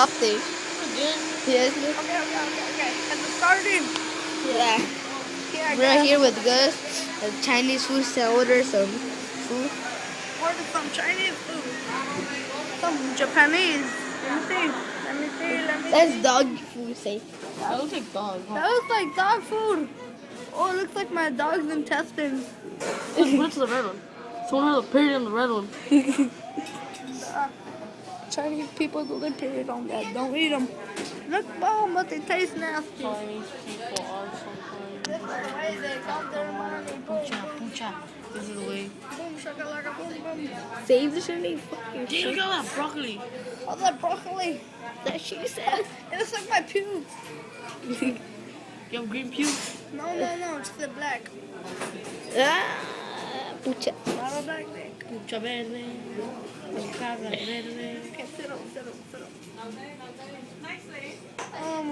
Update. Again? Yes. Okay. Has it started? Yeah. Yeah, We're here with Gus, a Chinese food to order some food. Ordered some Chinese food. Some Japanese. Let me see. That's dog food, say. That looks like dog. Huh? That looks like dog food. Oh, it looks like my dog's intestines. What's the red one? Someone has a period on the red one. Chinese people do their period on that. Don't eat them. Look, bomb, but they taste nasty. Chinese people are sometimes. This is the way they count their money. Pucha. This is the way. Boom, shakalaka, boom, boom. Save the shit. Fucking Dude, look at that broccoli. Oh, that broccoli. That she said. It looks like my pubes. You have green pubes? No, it's the black. Pucha. Para black neck. Pucha verde. Pucha verde. Okay, sit up.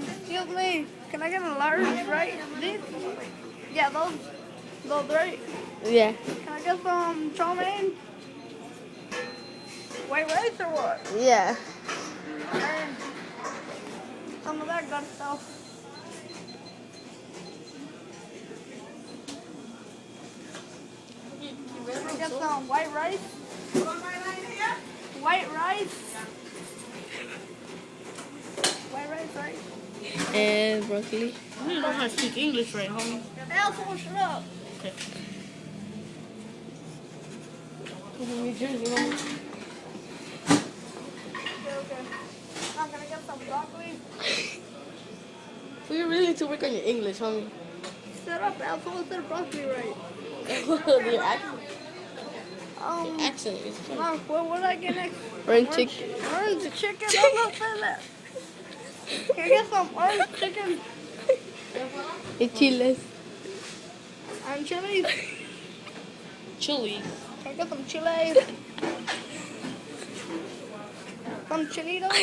Excuse me. Can I get a large, right? These? Yeah, those, right? Yeah. Can I get some chow mein? White rice or what? Yeah. And some of that good stuff. Can I get some white rice? White rice? White rice, right? And broccoli. You don't know how to speak English right, homie. Asshole, shut up. Okay. New Jersey, homie. Okay. Now, can I get some broccoli? So you really need to work on your English, homie. Shut up, asshole. Said broccoli right. Your accent. Your Accent is funny. What did I get next? Orange chicken. Orange chicken? I'm not saying that. Can I get some orange chicken? And chiles. And chilies? Chili. Can I get some chilies? Some chilitos?